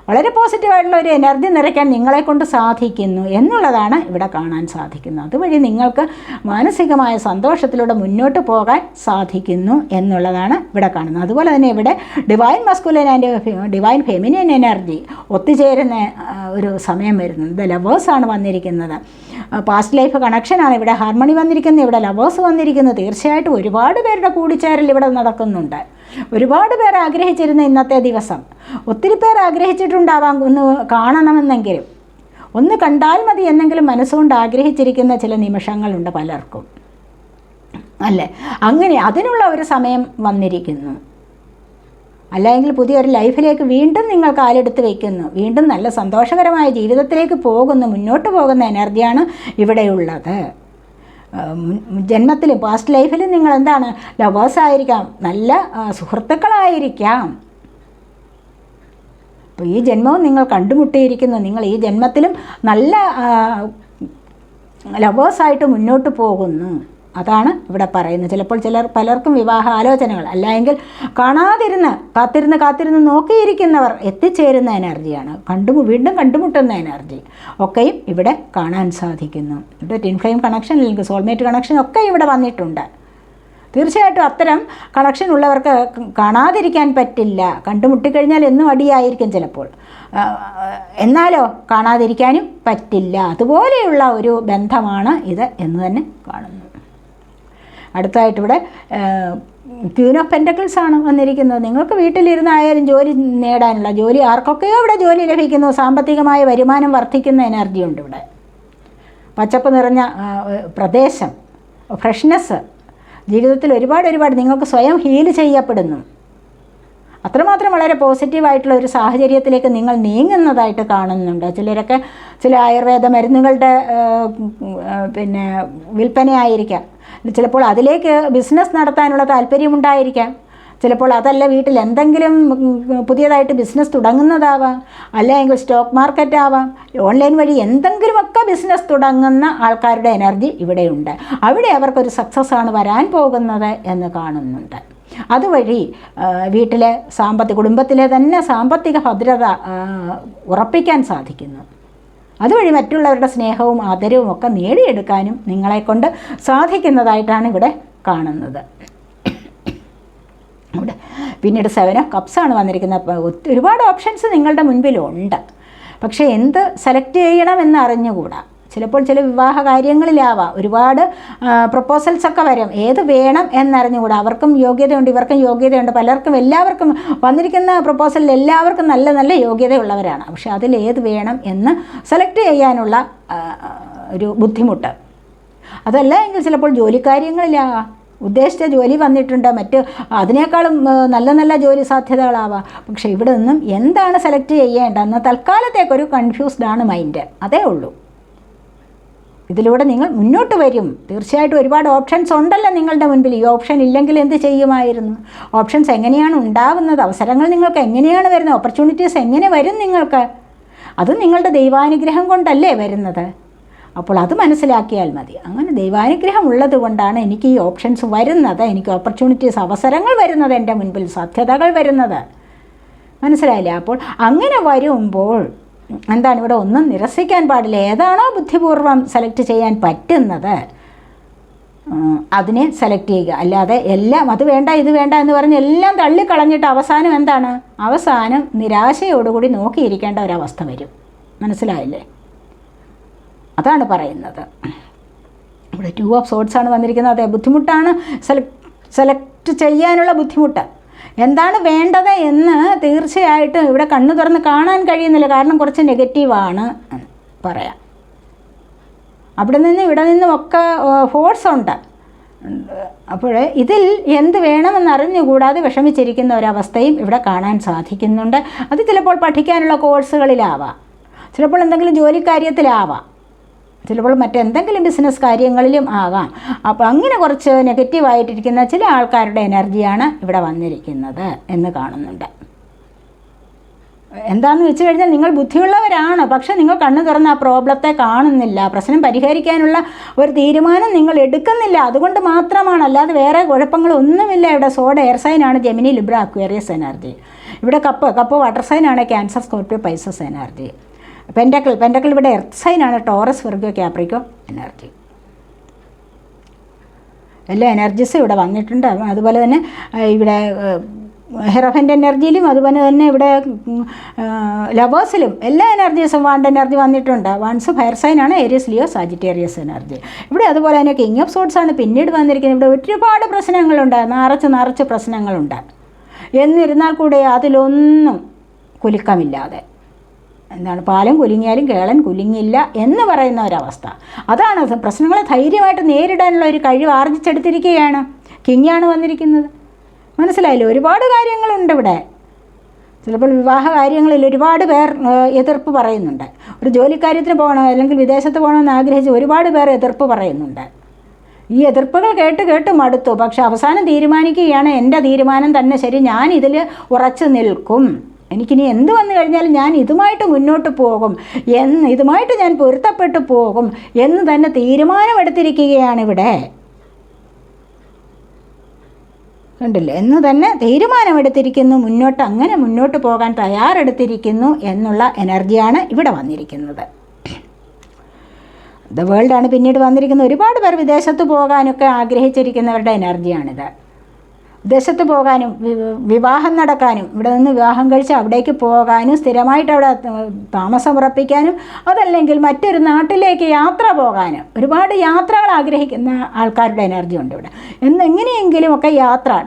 വളരെ പോസിറ്റീവായിട്ടുള്ള ഒരു എനർജി നിറയ്ക്കാൻ നിങ്ങളെക്കൊണ്ട് സാധിക്കുന്നു എന്നുള്ളതാണ് ഇവിടെ കാണാൻ സാധിക്കുന്നത്. അതുവഴി നിങ്ങൾക്ക് മാനസികമായ സന്തോഷത്തിലൂടെ മുന്നോട്ട് പോകാൻ സാധിക്കുന്നു എന്നുള്ളതാണ് ഇവിടെ കാണുന്നത്. അതുപോലെ തന്നെ ഇവിടെ divine masculine and divine feminine energy ഒത്തുചേരുന്ന ഒരു സമയം വരുന്നത്. ലവേഴ്സാണ് വന്നിരിക്കുന്നത്. പാസ്റ്റ് ലൈഫ് കണക്ഷനാണ് ഇവിടെ ഹാർമണി വന്നിരിക്കുന്നത്. ഇവിടെ ലവേഴ്സ് വന്നിരിക്കുന്നത്. തീർച്ചയായിട്ടും ഒരുപാട് പേരുടെ കൂടിച്ചേരൽ ഇവിടെ നടക്കുന്നുണ്ട്. ഒരുപാട് പേർ ആഗ്രഹിച്ചിരുന്ന ഇന്നത്തെ ദിവസം, ഒത്തിരി പേർ ആഗ്രഹിച്ചിട്ടുണ്ടാവാം ഒന്ന് കാണണമെന്നെങ്കിലും, ഒന്ന് കണ്ടാൽ മതി എന്നെങ്കിലും മനസ്സുകൊണ്ട് ആഗ്രഹിച്ചിരിക്കുന്ന ചില നിമിഷങ്ങളുണ്ട് പലർക്കും അല്ലേ? അങ്ങനെ അതിനുള്ള ഒരു സമയം വന്നിരിക്കുന്നു. അല്ലെങ്കിൽ പുതിയൊരു ലൈഫിലേക്ക് വീണ്ടും നിങ്ങൾ കാലെടുത്ത് വയ്ക്കുന്നു, വീണ്ടും നല്ല സന്തോഷകരമായ ജീവിതത്തിലേക്ക് പോകുന്നു, മുന്നോട്ട് പോകുന്ന എനർജിയാണ് ഇവിടെയുള്ളത്. ജന്മത്തിലും പാസ്റ്റ് ലൈഫിലും നിങ്ങൾ എന്താണ്? ലവേഴ്സായിരിക്കാം, നല്ല സുഹൃത്തുക്കളായിരിക്കാം. അപ്പോൾ ഈ ജന്മവും നിങ്ങൾ കണ്ടുമുട്ടിയിരിക്കുന്നു. നിങ്ങൾ ഈ ജന്മത്തിലും നല്ല ലവേഴ്സായിട്ട് മുന്നോട്ട് പോകുന്നു. അതാണ് ഇവിടെ പറയുന്നത്. ചിലപ്പോൾ പലർക്കും വിവാഹ ആലോചനകൾ, അല്ലെങ്കിൽ കാത്തിരുന്ന് നോക്കിയിരിക്കുന്നവർ എത്തിച്ചേരുന്ന എനർജിയാണ്. വീണ്ടും കണ്ടുമുട്ടുന്ന എനർജി ഒക്കെയും ഇവിടെ കാണാൻ സാധിക്കുന്നു. ഇവിടെ ട്വിൻ ഫ്ലെയിം കണക്ഷൻ, അല്ലെങ്കിൽ സോൾമേറ്റ് കണക്ഷൻ ഒക്കെ ഇവിടെ വന്നിട്ടുണ്ട്. തീർച്ചയായിട്ടും അത്തരം കണക്ഷൻ ഉള്ളവർക്ക് കാണാതിരിക്കാൻ പറ്റില്ല. കണ്ടുമുട്ടിക്കഴിഞ്ഞാൽ എന്നും അടിയായിരിക്കും ചിലപ്പോൾ, എന്നാലോ കാണാതിരിക്കാനും പറ്റില്ല. അതുപോലെയുള്ള ഒരു ബന്ധമാണ് ഇത് എന്ന് തന്നെ കാണുന്നു. അടുത്തായിട്ട് ഇവിടെ ക്വീൻ ഓഫ് പെൻറ്റക്കിൾസ് ആണ് വന്നിരിക്കുന്നത്. നിങ്ങൾക്ക് വീട്ടിലിരുന്നായാലും ജോലി നേടാനുള്ള ആർക്കൊക്കെയോ ഇവിടെ ജോലി ലഭിക്കുന്നു. സാമ്പത്തികമായ വരുമാനം വർദ്ധിക്കുന്ന എനർജിയുണ്ട് ഇവിടെ. പച്ചപ്പ് നിറഞ്ഞ പ്രദേശം, ഫ്രഷ്നെസ്, ജീവിതത്തിൽ ഒരുപാട് നിങ്ങൾക്ക് സ്വയം ഹീൽ ചെയ്യപ്പെടുന്നു. അത്രമാത്രം വളരെ പോസിറ്റീവായിട്ടുള്ള ഒരു സാഹചര്യത്തിലേക്ക് നിങ്ങൾ നീങ്ങുന്നതായിട്ട് കാണുന്നുണ്ട്. ചിലരൊക്കെ ചില ആയുർവേദ മരുന്നുകളുടെ വിൽപ്പനയായിരിക്കാം. ചിലപ്പോൾ അതിലേക്ക് ബിസിനസ് നടത്താനുള്ള താല്പര്യമുണ്ടായിരിക്കാം. ചിലപ്പോൾ അതല്ല, വീട്ടിൽ എന്തെങ്കിലും പുതിയതായിട്ട് ബിസിനസ് തുടങ്ങുന്നതാവാം, അല്ലെങ്കിൽ സ്റ്റോക്ക് മാർക്കറ്റ് ആവാം, ഓൺലൈൻ വഴി എന്തെങ്കിലുമൊക്കെ ബിസിനസ് തുടങ്ങുന്ന ആൾക്കാരുടെ എനർജി ഇവിടെയുണ്ട്. അവിടെ അവർക്കൊരു സക്സസ്സാണ് വരാൻ പോകുന്നത് എന്ന് കാണുന്നുണ്ട്. അതുവഴി വീട്ടിലെ കുടുംബത്തിലെ തന്നെ സാമ്പത്തിക ഭദ്രത ഉറപ്പിക്കാൻ സാധിക്കുന്നു. അതുവഴി മറ്റുള്ളവരുടെ സ്നേഹവും ആദരവും ഒക്കെ നേടിയെടുക്കാനും നിങ്ങളെക്കൊണ്ട് സാധിക്കുന്നതായിട്ടാണ് ഇവിടെ കാണുന്നത്. ഇവിടെ പിന്നീട് 7 ഓഫ് കപ്സ് ആണ് വന്നിരിക്കുന്നത്. ഒരുപാട് ഓപ്ഷൻസ് നിങ്ങളുടെ മുൻപിലുണ്ട്. പക്ഷേ എന്ത് സെലക്ട് ചെയ്യണമെന്ന് അറിഞ്ഞുകൂടാ. ചിലപ്പോൾ ചില വിവാഹ കാര്യങ്ങളിലാവാം ഒരുപാട് പ്രപ്പോസൽസൊക്കെ വരും. ഏത് വേണം എന്നറിഞ്ഞുകൂടാ. അവർക്കും യോഗ്യതയുണ്ട്, ഇവർക്കും യോഗ്യതയുണ്ട്. എല്ലാവർക്കും വന്നിരിക്കുന്ന പ്രപ്പോസലിൽ എല്ലാവർക്കും നല്ല യോഗ്യതയുള്ളവരാണ്. പക്ഷെ അതിലേത് വേണം എന്ന് സെലക്ട് ചെയ്യാനുള്ള ഒരു ബുദ്ധിമുട്ട്. അതല്ല എങ്കിൽ ചിലപ്പോൾ ജോലിക്കാര്യങ്ങളിലാവാം. ഉദ്ദേശിച്ച ജോലി വന്നിട്ടുണ്ട്, അതിനേക്കാളും നല്ല ജോലി സാധ്യതകളാവാം. പക്ഷേ ഇവിടെ നിന്നും എന്താണ് സെലക്ട് ചെയ്യേണ്ടതെന്ന് തൽക്കാലത്തേക്കൊരു കൺഫ്യൂസ്ഡ് ആണ് മൈൻഡ്. അതേ ഉള്ളൂ. ഇതിലൂടെ നിങ്ങൾ മുന്നോട്ട് വരും. തീർച്ചയായിട്ടും ഒരുപാട് ഓപ്ഷൻസ് ഉണ്ടല്ലോ നിങ്ങളുടെ മുൻപിൽ. ഈ ഓപ്ഷൻ ഇല്ലെങ്കിൽ എന്ത് ചെയ്യുമായിരുന്നു? ഓപ്ഷൻസ് എങ്ങനെയാണ് ഉണ്ടാകുന്നത്? അവസരങ്ങൾ നിങ്ങൾക്ക് എങ്ങനെയാണ് വരുന്നത്? ഓപ്പർച്യൂണിറ്റീസ് എങ്ങനെ വരും നിങ്ങൾക്ക്? അത് നിങ്ങളുടെ ദൈവാനുഗ്രഹം കൊണ്ടല്ലേ വരുന്നത്. അപ്പോൾ അത് മനസ്സിലാക്കിയാൽ മതി. അങ്ങനെ ദൈവാനുഗ്രഹം ഉള്ളത് കൊണ്ടാണ് എനിക്ക് ഈ ഓപ്ഷൻസ് വരുന്നത്, എനിക്ക് ഓപ്പർച്യൂണിറ്റീസ്, അവസരങ്ങൾ വരുന്നത്, എൻ്റെ മുൻപിൽ സാധ്യതകൾ വരുന്നത്. മനസ്സിലായില്ലേ? അപ്പോൾ അങ്ങനെ വരുമ്പോൾ എന്താണ്, ഇവിടെ ഒന്നും നിരസിക്കാൻ പാടില്ല. ഏതാണോ ബുദ്ധിപൂർവ്വം സെലക്ട് ചെയ്യാൻ പറ്റുന്നത് അതിനെ സെലക്ട് ചെയ്യുക. അല്ലാതെ എല്ലാം അത് വേണ്ട ഇത് വേണ്ട എന്ന് പറഞ്ഞ് എല്ലാം തള്ളിക്കളഞ്ഞിട്ട് അവസാനം എന്താണ്, അവസാനം നിരാശയോടുകൂടി നോക്കിയിരിക്കേണ്ട ഒരവസ്ഥ വരും. മനസ്സിലായില്ലേ? അതാണ് പറയുന്നത്. ഇവിടെ 2 ഓഫ് സോർഡ്സ് ആണ് വന്നിരിക്കുന്നത്. അതെ, ബുദ്ധിമുട്ടാണ് സെലക്ട് ചെയ്യാനുള്ള ബുദ്ധിമുട്ട്. എന്താണ് വേണ്ടത് എന്ന് തീർച്ചയായിട്ടും ഇവിടെ കണ്ണു തുറന്ന് കാണാൻ കഴിയുന്നില്ല. കാരണം കുറച്ച് നെഗറ്റീവാണ് പറയാം. അവിടെ നിന്ന് ഇവിടെ നിന്നുമൊക്കെ ഫോഴ്സ് ഉണ്ട്. അപ്പോൾ ഇതിൽ എന്ത് വേണമെന്നറിഞ്ഞുകൂടാതെ വിഷമിച്ചിരിക്കുന്ന ഒരവസ്ഥയും ഇവിടെ കാണാൻ സാധിക്കുന്നുണ്ട്. അത് ചിലപ്പോൾ പഠിക്കാനുള്ള കോഴ്സുകളിലാവാം, ചിലപ്പോൾ എന്തെങ്കിലും ജോലിക്കാര്യത്തിലാവാം, ചിലപ്പോൾ മറ്റെന്തെങ്കിലും ബിസിനസ് കാര്യങ്ങളിലും ആകാം. അപ്പോൾ അങ്ങനെ കുറച്ച് നെഗറ്റീവായിട്ടിരിക്കുന്ന ചില ആൾക്കാരുടെ എനർജിയാണ് ഇവിടെ വന്നിരിക്കുന്നത് എന്ന് കാണുന്നുണ്ട്. എന്താണെന്ന് വെച്ച് കഴിഞ്ഞാൽ നിങ്ങൾ ബുദ്ധിയുള്ളവരാണ്, പക്ഷേ നിങ്ങൾ കണ്ണു തുറന്ന് ആ പ്രോബ്ലത്തെ കാണുന്നില്ല. പ്രശ്നം പരിഹരിക്കാനുള്ള ഒരു തീരുമാനം നിങ്ങൾ എടുക്കുന്നില്ല. അതുകൊണ്ട് മാത്രമാണ്, അല്ലാതെ വേറെ കുഴപ്പങ്ങളൊന്നുമില്ല. ഇവിടെ സോഡ് എയർ സൈനാണ് ജെമിനി, ലിബ്ര, അക്വേറിയസ് എനർജി. ഇവിടെ കപ്പ് വാട്ടർ സൈനാണ് Cancer, Scorpio, Pisces energy. Pentacle ഇവിടെ എർത്ത് സൈനാണ് ടോറസ്, വിർഗോ, ക്യാപ്രിക്കോ എനർജി. എല്ലാ എനർജീസും ഇവിടെ വന്നിട്ടുണ്ട്. അതുപോലെ തന്നെ ഇവിടെ ഹെറഫൻ്റ് എനർജിയിലും അതുപോലെ തന്നെ ഇവിടെ ലവേഴ്സിലും എല്ലാ എനർജീസും വാണ്ട് എനർജി വന്നിട്ടുണ്ട്. വൺസ് ഫയർ സൈനാണ് ഏരിയസ്, ലിയോ, സാജിറ്റേറിയസ് എനർജി. ഇവിടെ അതുപോലെ തന്നെ കിങ് ഓഫ് സോർഡ്സ് ആണ് പിന്നീട് വന്നിരിക്കുന്നത്. ഇവിടെ ഒരുപാട് പ്രശ്നങ്ങളുണ്ട്, നിറച്ച് പ്രശ്നങ്ങളുണ്ട്. എന്നിരുന്നാൽ കൂടെ അതിലൊന്നും കുലുക്കമില്ലാതെ, എന്താണ്, പാലം കുലുങ്ങിയാലും കേളൻ കുലുങ്ങില്ല എന്ന് പറയുന്ന ഒരവസ്ഥ. അതാണ് പ്രശ്നങ്ങളെ ധൈര്യമായിട്ട് നേരിടാനുള്ള ഒരു കഴിവ് ആർജിച്ചെടുത്തിരിക്കുകയാണ്. കിങ്ങാണ് വന്നിരിക്കുന്നത്. മനസ്സിലായില്ലേ? ഒരുപാട് കാര്യങ്ങളുണ്ട് ഇവിടെ. ചിലപ്പോൾ വിവാഹ കാര്യങ്ങളിൽ ഒരുപാട് പേർ എതിർപ്പ് പറയുന്നുണ്ട്. ഒരു ജോലിക്കാര്യത്തിന് പോകണം അല്ലെങ്കിൽ വിദേശത്ത് പോകണമെന്ന് ആഗ്രഹിച്ച് ഒരുപാട് പേർ എതിർപ്പ് പറയുന്നുണ്ട്. ഈ എതിർപ്പുകൾ കേട്ട് മടുത്തു. പക്ഷെ അവസാനം തീരുമാനിക്കുകയാണ്, എൻ്റെ തീരുമാനം തന്നെ ശരി, ഞാൻ ഇതിൽ ഉറച്ചു നിൽക്കും, എനിക്കിനി എന്ത് വന്നു കഴിഞ്ഞാലും ഞാൻ ഇതുമായിട്ട് മുന്നോട്ട് പോകും, ഇതുമായിട്ട് ഞാൻ പൊരുത്തപ്പെട്ടു പോകും എന്ന് തന്നെ തീരുമാനമെടുത്തിരിക്കുകയാണിവിടെ. കണ്ടില്ലേ? എന്ന് തന്നെ തീരുമാനമെടുത്തിരിക്കുന്നു, അങ്ങനെ മുന്നോട്ട് പോകാൻ തയ്യാറെടുത്തിരിക്കുന്നു എന്നുള്ള എനർജിയാണ് ഇവിടെ വന്നിരിക്കുന്നത്. ദ വേൾഡാണ് പിന്നീട് വന്നിരിക്കുന്നത്. ഒരുപാട് പേർ വിദേശത്ത് പോകാനൊക്കെ ആഗ്രഹിച്ചിരിക്കുന്നവരുടെ എനർജിയാണിത്. വിദേശത്ത് പോകാനും വിവാഹം നടക്കാനും, ഇവിടെ നിന്ന് വിവാഹം കഴിച്ച് അവിടേക്ക് പോകാനും, സ്ഥിരമായിട്ട് അവിടെ താമസം ഉറപ്പിക്കാനും, അതല്ലെങ്കിൽ മറ്റൊരു നാട്ടിലേക്ക് യാത്ര പോകാനും, ഒരുപാട് യാത്രകൾ ആഗ്രഹിക്കുന്ന ആൾക്കാരുടെ എനർജി ഉണ്ട് ഇവിടെ. എങ്ങനെയെങ്കിലുമൊക്കെ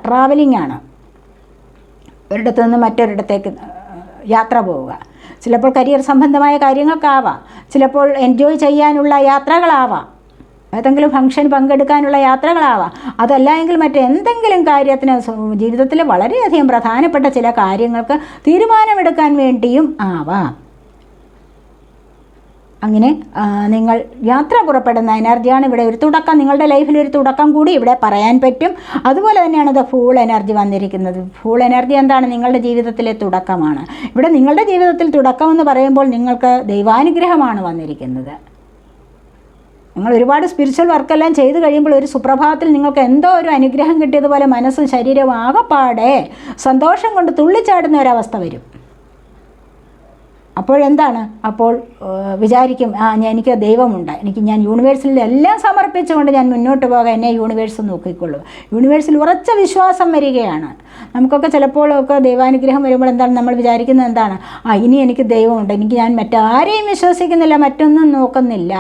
ട്രാവലിംഗ് ആണ്. ഒരിടത്തു നിന്ന് മറ്റൊരിടത്തേക്ക് യാത്ര പോവുക. ചിലപ്പോൾ കരിയർ സംബന്ധമായ കാര്യങ്ങൾക്കാവാം, ചിലപ്പോൾ എൻജോയ് ചെയ്യാനുള്ള യാത്രകളാവാം, ഏതെങ്കിലും ഫംഗ്ഷൻ പങ്കെടുക്കാനുള്ള യാത്രകളാവാം, അതല്ല എങ്കിൽ മറ്റെന്തെങ്കിലും കാര്യത്തിന് ജീവിതത്തിൽ വളരെയധികം പ്രധാനപ്പെട്ട ചില കാര്യങ്ങൾക്ക് തീരുമാനമെടുക്കാൻ വേണ്ടിയും ആവാം. അങ്ങനെ നിങ്ങൾ യാത്ര പുറപ്പെടുന്ന എനർജിയാണ് ഇവിടെ ഒരു തുടക്കം. നിങ്ങളുടെ ലൈഫിൽ ഒരു തുടക്കം കൂടി ഇവിടെ പറയാൻ പറ്റും. അതുപോലെ തന്നെയാണ് ഇത് ഫൂൾ എനർജി വന്നിരിക്കുന്നത്. ഫൂൾ എനർജി എന്താണ്? നിങ്ങളുടെ ജീവിതത്തിലെ തുടക്കമാണ്. ഇവിടെ നിങ്ങളുടെ ജീവിതത്തിൽ തുടക്കം എന്ന് പറയുമ്പോൾ നിങ്ങൾക്ക് ദൈവാനുഗ്രഹമാണ് വന്നിരിക്കുന്നത്. നിങ്ങൾ ഒരുപാട് സ്പിരിച്വൽ വർക്കെല്ലാം ചെയ്ത് കഴിയുമ്പോൾ ഒരു സുപ്രഭാതത്തിൽ നിങ്ങൾക്ക് എന്തോ ഒരു അനുഗ്രഹം കിട്ടിയതുപോലെ മനസ്സും ശരീരവും ആകപ്പാടെ സന്തോഷം കൊണ്ട് തുള്ളിച്ചാടുന്ന ഒരവസ്ഥ വരും. അപ്പോഴെന്താണ്? അപ്പോൾ വിചാരിക്കും, എനിക്ക് ദൈവമുണ്ട്, ഞാൻ യൂണിവേഴ്സിൽ എല്ലാം സമർപ്പിച്ചുകൊണ്ട് ഞാൻ മുന്നോട്ട് പോകാൻ എന്നെ യൂണിവേഴ്സ് നോക്കിക്കൊള്ളൂ. യൂണിവേഴ്സിൽ ഉറച്ച വിശ്വാസം വരികയാണ്. നമുക്കൊക്കെ ചിലപ്പോഴൊക്കെ ദൈവാനുഗ്രഹം വരുമ്പോൾ എന്താണ് നമ്മൾ വിചാരിക്കുന്നത്? എന്താണ്? ഇനി എനിക്ക് ദൈവമുണ്ട്, ഞാൻ മറ്റാരെയും വിശ്വസിക്കുന്നില്ല, മറ്റൊന്നും നോക്കുന്നില്ല,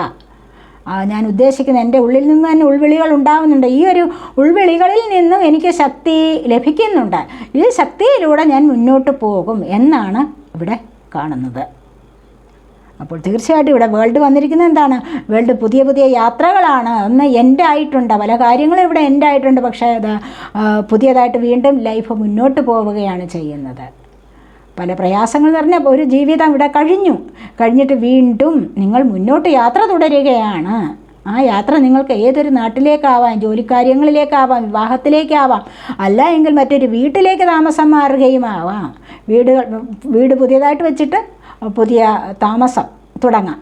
ഞാൻ ഉദ്ദേശിക്കുന്ന എൻ്റെ ഉള്ളിൽ നിന്ന് തന്നെ ഉൾവിളികൾ ഉണ്ടാകുന്നുണ്ട്. ഈ ഒരു ഉൾവിളികളിൽ നിന്നും എനിക്ക് ശക്തി ലഭിക്കുന്നുണ്ട്. ഈ ശക്തിയിലൂടെ ഞാൻ മുന്നോട്ട് പോകും എന്നാണ് ഇവിടെ കാണുന്നത്. അപ്പോൾ തീർച്ചയായിട്ടും ഇവിടെ വേൾഡ് വന്നിരിക്കുന്നത് എന്താണ്? വേൾഡ് പുതിയ യാത്രകളാണ്. ഒന്ന് എൻഡ് ആയിട്ടുണ്ട്, പല കാര്യങ്ങളും ഇവിടെ എൻഡ് ആയിട്ടുണ്ട്. പക്ഷേ അത് പുതിയതായിട്ട് വീണ്ടും ലൈഫ് മുന്നോട്ട് പോവുകയാണ് ചെയ്യുന്നത്. പല പ്രയാസങ്ങൾ നിറഞ്ഞ ഒരു ജീവിതം ഇവിടെ കഴിഞ്ഞിട്ട് വീണ്ടും നിങ്ങൾ മുന്നോട്ട് യാത്ര തുടരുകയാണ്. ആ യാത്ര നിങ്ങൾക്ക് ഏതൊരു നാട്ടിലേക്കാവാം, ജോലിക്കാര്യങ്ങളിലേക്കാവാം, വിവാഹത്തിലേക്കാവാം, അല്ല എങ്കിൽ മറ്റൊരു വീട്ടിലേക്ക് താമസം മാറുകയുമാവാം. വീട് പുതിയതായിട്ട് വെച്ചിട്ട് പുതിയ താമസം തുടങ്ങാം,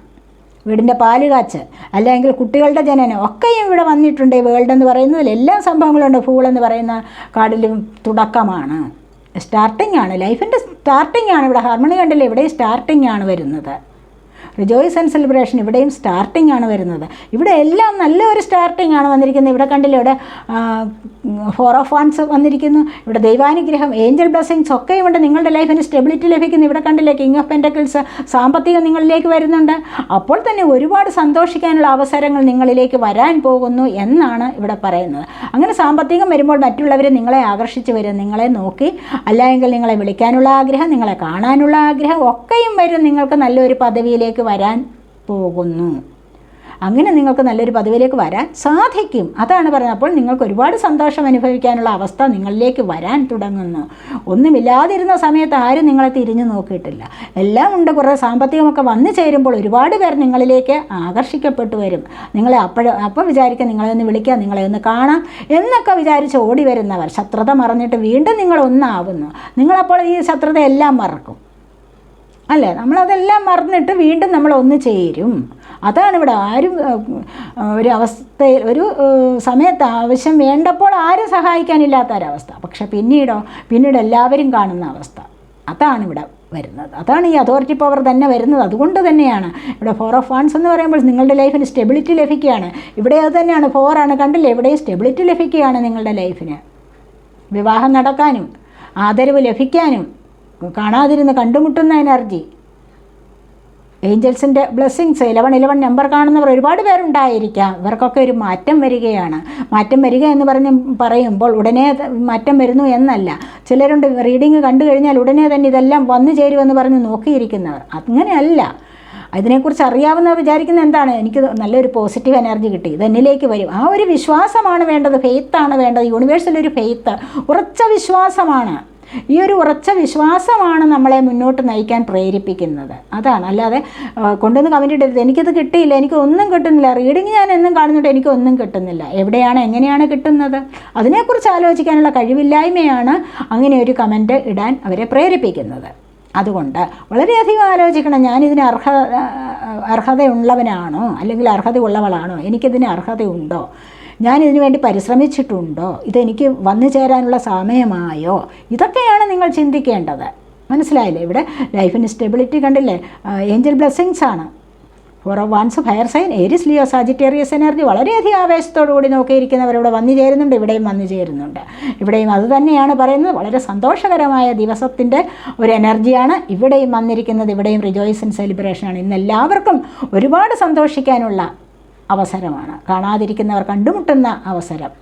വീടിൻ്റെ പാല് കാച്ച്, അല്ലെങ്കിൽ കുട്ടികളുടെ ജനനം ഒക്കെയും ഇവിടെ വന്നിട്ടുണ്ട്. വേൾഡ് എന്ന് പറയുന്നതിൽ എല്ലാ സംഭവങ്ങളുണ്ട്. ഫൂൾ എന്ന് പറയുന്ന കാർഡിലും തുടക്കമാണ്, സ്റ്റാർട്ടിംഗ് ആണ്, ലൈഫിൻ്റെ സ്റ്റാർട്ടിംഗ് ആണ്. ഇവിടെ ഹാർമണി കണ്ടില്ലേ, ഇവിടെയും സ്റ്റാർട്ടിംഗ് ആണ് വരുന്നത്. റിജോയ്സ് ആൻഡ് സെലിബ്രേഷൻ ഇവിടെയും സ്റ്റാർട്ടിംഗ് ആണ് വരുന്നത്. ഇവിടെ എല്ലാം നല്ലൊരു സ്റ്റാർട്ടിംഗ് ആണ് വന്നിരിക്കുന്നത്. ഇവിടെ കണ്ടില്ലേ, ഇവിടെ 4 ഓഫ് വാൻഡ്സ് വന്നിരിക്കുന്നു. ഇവിടെ ദൈവാനുഗ്രഹം, ഏഞ്ചൽ ബ്ലെസ്സിങ്സ് ഒക്കെയും ഉണ്ട്. നിങ്ങളുടെ ലൈഫിന് സ്റ്റെബിലിറ്റി ലഭിക്കുന്നു. ഇവിടെ കണ്ടില്ലേ, കിങ് ഓഫ് പെൻറ്റക്കിൾസ്, സാമ്പത്തികം നിങ്ങളിലേക്ക് വരുന്നുണ്ട്. അപ്പോൾ തന്നെ ഒരുപാട് സന്തോഷിക്കാനുള്ള അവസരങ്ങൾ നിങ്ങളിലേക്ക് വരാൻ പോകുന്നു എന്നാണ് ഇവിടെ പറയുന്നത്. അങ്ങനെ സാമ്പത്തികം വരുമ്പോൾ മറ്റുള്ളവർ നിങ്ങളെ ആകർഷിച്ച് വരും, നിങ്ങളെ നോക്കി, അല്ലെങ്കിൽ നിങ്ങളെ വിളിക്കാനുള്ള ആഗ്രഹം, നിങ്ങളെ കാണാനുള്ള ആഗ്രഹം ഒക്കെയും വരും. നിങ്ങൾക്ക് നല്ലൊരു പദവിയിലേക്ക് വരാൻ പോകുന്നു. അങ്ങനെ നിങ്ങൾക്ക് നല്ലൊരു പദവിയിലേക്ക് വരാൻ സാധിക്കും. അതാണ് പറയുന്നത്. അപ്പോൾ നിങ്ങൾക്ക് ഒരുപാട് സന്തോഷം അനുഭവിക്കാനുള്ള അവസ്ഥ നിങ്ങളിലേക്ക് വരാൻ തുടങ്ങുന്നു. ഒന്നുമില്ലാതിരുന്ന സമയത്ത് ആരും നിങ്ങളെ തിരിഞ്ഞു നോക്കിയിട്ടില്ല. എല്ലാം ഉണ്ട്. കുറേ സാമ്പത്തികമൊക്കെ വന്നു ചേരുമ്പോൾ ഒരുപാട് പേർ നിങ്ങളിലേക്ക് ആകർഷിക്കപ്പെട്ടു വരും. നിങ്ങളെ അപ്പോൾ വിചാരിക്കുക നിങ്ങളെ ഒന്ന് വിളിക്കാം, നിങ്ങളെ ഒന്ന് കാണാം എന്നൊക്കെ വിചാരിച്ച് ഓടി വരുന്നവർ ശത്രുത മറന്നിട്ട് വീണ്ടും നിങ്ങളൊന്നാവുന്നു. നിങ്ങളപ്പോൾ ഈ ശത്രുത എല്ലാം മറക്കും അല്ലേ? നമ്മളതെല്ലാം മറന്നിട്ട് വീണ്ടും നമ്മൾ ഒന്ന് ചേരും. അതാണ് ഇവിടെ. ആരും ഒരു അവസ്ഥയിൽ ഒരു സമയത്ത് ആവശ്യം വേണ്ടപ്പോൾ ആരും സഹായിക്കാനില്ലാത്ത ഒരവസ്ഥ. പക്ഷെ പിന്നീട് എല്ലാവരും കാണുന്ന അവസ്ഥ, അതാണ് ഇവിടെ വരുന്നത്. അതാണ് ഈ അതോറിറ്റി പവർ തന്നെ വരുന്നത്. അതുകൊണ്ട് തന്നെയാണ് ഇവിടെ 4 ഓഫ് വാൻഡ്സ് എന്ന് പറയുമ്പോൾ നിങ്ങളുടെ ലൈഫിന് സ്റ്റെബിലിറ്റി ലഭിക്കുകയാണ്. ഇവിടെ അത് തന്നെയാണ്, 4 ആണ് കണ്ടില്ലേ, എവിടെയും സ്റ്റെബിലിറ്റി ലഭിക്കുകയാണ് നിങ്ങളുടെ ലൈഫിന്. വിവാഹം നടക്കാനും ആദരവ് ലഭിക്കാനും കാണാതിരുന്ന് കണ്ടുമുട്ടുന്ന എനർജി, ഏഞ്ചൽസിൻ്റെ ബ്ലെസ്സിങ്സ്, 1111 നമ്പർ കാണുന്നവർ ഒരുപാട് പേരുണ്ടായിരിക്കാം. ഇവർക്കൊക്കെ ഒരു മാറ്റം വരികയാണ്. മാറ്റം വരിക എന്ന് പറയുമ്പോൾ ഉടനെ മാറ്റം വരുന്നു എന്നല്ല. ചിലരുണ്ട് റീഡിങ് കണ്ടു കഴിഞ്ഞാൽ ഉടനെ തന്നെ ഇതെല്ലാം വന്നു ചേരുമെന്ന് പറഞ്ഞ് നോക്കിയിരിക്കുന്നവർ. അങ്ങനെയല്ല. അതിനെക്കുറിച്ച് അറിയാവുന്നവർ വിചാരിക്കുന്നത് എന്താണ്, എനിക്ക് നല്ലൊരു പോസിറ്റീവ് എനർജി കിട്ടി, ഇതെന്നിലേക്ക് വരും. ആ ഒരു വിശ്വാസമാണ് വേണ്ടത്, ഫെയ്ത്താണ് വേണ്ടത്. യൂണിവേഴ്സിലൊരു ഫെയ്ത്ത്, ഉറച്ച വിശ്വാസമാണ്. ഈ ഒരു ഉറച്ച വിശ്വാസമാണ് നമ്മളെ മുന്നോട്ട് നയിക്കാൻ പ്രേരിപ്പിക്കുന്നത്. അതാണ്. അല്ലാതെ കൊണ്ടുവന്ന് കമൻറ്റ് ഇടരുത്, എനിക്കത് കിട്ടിയില്ല, എനിക്ക് ഒന്നും കിട്ടുന്നില്ല, റീഡിങ് ഞാൻ എന്നും കാണുന്നുണ്ട്, എനിക്കൊന്നും കിട്ടുന്നില്ല. എവിടെയാണ്, എങ്ങനെയാണ് കിട്ടുന്നത്, അതിനെക്കുറിച്ച് ആലോചിക്കാനുള്ള കഴിവില്ലായ്മയാണ് അങ്ങനെ ഒരു കമൻറ്റ് ഇടാൻ അവരെ പ്രേരിപ്പിക്കുന്നത്. അതുകൊണ്ട് വളരെയധികം ആലോചിക്കണം. ഞാനിതിന് അർഹതയുള്ളവനാണോ, അല്ലെങ്കിൽ അർഹതയുള്ളവളാണോ, എനിക്കിതിന് അർഹതയുണ്ടോ, ഞാനിതിനു വേണ്ടി പരിശ്രമിച്ചിട്ടുണ്ടോ, ഇതെനിക്ക് വന്നു ചേരാനുള്ള സമയമായോ, ഇതൊക്കെയാണ് നിങ്ങൾ ചിന്തിക്കേണ്ടത്. മനസ്സിലായില്ലേ? ഇവിടെ ലൈഫിന് സ്റ്റെബിലിറ്റി കണ്ടില്ലേ, ഏഞ്ചൽ ബ്ലെസ്സിങ്സ് ആണ്. 4 of wands fire sign, Aries Leo Sagittarius energy. വളരെയധികം ആവേശത്തോടു കൂടി നോക്കിയിരിക്കുന്നവരിവിടെ വന്നു ചേരുന്നുണ്ട്, ഇവിടെയും വന്നു ചേരുന്നുണ്ട്. ഇവിടെയും അത് തന്നെയാണ് പറയുന്നത്. വളരെ സന്തോഷകരമായ ദിവസത്തിൻ്റെ ഒരു എനർജിയാണ് ഇവിടെയും വന്നിരിക്കുന്നത്. ഇവിടെയും റിജോയ്സ് ആൻഡ് സെലിബ്രേഷനാണ്. ഇന്ന് എല്ലാവർക്കും ഒരുപാട് സന്തോഷിക്കാനുള്ള അവസരമാണ്. കാണാതിരിക്കുന്നവർ കണ്ടുമുട്ടുന്ന അവസരം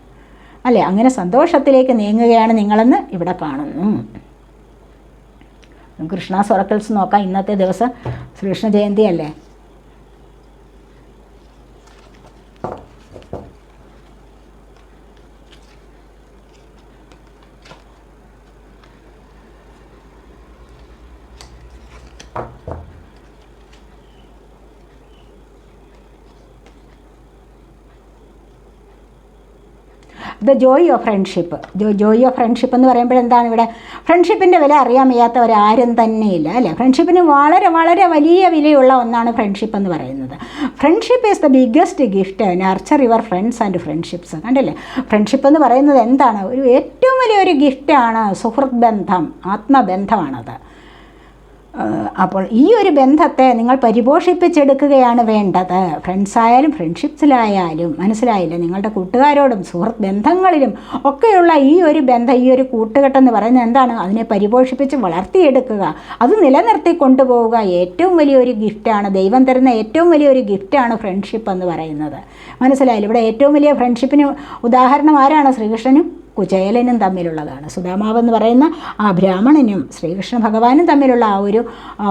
അല്ലേ? അങ്ങനെ സന്തോഷത്തിലേക്ക് നീങ്ങുകയാണ് നിങ്ങളെന്ന് ഇവിടെ കാണുന്നു. കൃഷ്ണ ഒറക്കിൾസ് നോക്കാം. ഇന്നത്തെ ദിവസം ശ്രീകൃഷ്ണ ജയന്തി അല്ലേ? The joy of friendship. Joy of friendship എന്ന് പറയുമ്പോൾ എന്താണ് ഇവിടെ? ഫ്രണ്ട്ഷിപ്പിൻ്റെ വില അറിയാൻ വയ്യാത്തവരാരും തന്നെയില്ല അല്ലേ? ഫ്രണ്ട്ഷിപ്പിന് വളരെ വളരെ വലിയ വിലയുള്ള ഒന്നാണ് ഫ്രണ്ട്ഷിപ്പ് എന്ന് പറയുന്നത്. Friendship is the biggest gift. Nurture your friends and friendships. കണ്ടില്ലേ? ഫ്രണ്ട്ഷിപ്പ് എന്ന് പറയുന്നത് എന്താണ്? ഏറ്റവും വലിയൊരു ഗിഫ്റ്റാണ്. സുഹൃത്ത് ബന്ധം, ആത്മബന്ധമാണത്. അപ്പോൾ ഈ ഒരു ബന്ധത്തെ നിങ്ങൾ പരിപോഷിപ്പിച്ചെടുക്കുകയാണ് വേണ്ടത്. ഫ്രണ്ട്സായാലും ഫ്രണ്ട്ഷിപ്സിലായാലും. മനസ്സിലായില്ലേ? നിങ്ങളുടെ കൂട്ടുകാരോടും സുഹൃത്ത് ബന്ധങ്ങളിലും ഒക്കെയുള്ള ഈ ഒരു ബന്ധം, ഈ ഒരു കൂട്ടുകെട്ടെന്ന് പറയുന്നത് എന്താണ്? അതിനെ പരിപോഷിപ്പിച്ച് വളർത്തിയെടുക്കുക, അത് നിലനിർത്തി കൊണ്ടുപോവുക ഏറ്റവും വലിയൊരു ഗിഫ്റ്റാണ്. ദൈവം തരുന്ന ഏറ്റവും വലിയൊരു ഗിഫ്റ്റാണ് ഫ്രണ്ട്ഷിപ്പ് എന്ന് പറയുന്നത്. മനസ്സിലായില്ലേ? ഇവിടെ ഏറ്റവും വലിയ ഫ്രണ്ട്ഷിപ്പിന് ഉദാഹരണം ആരാണ്? ശ്രീകൃഷ്ണനും കുചേലനും തമ്മിലുള്ളതാണ്. സുദാമാവെന്ന് പറയുന്ന ആ ബ്രാഹ്മണനും ശ്രീകൃഷ്ണ ഭഗവാനും തമ്മിലുള്ള ആ ഒരു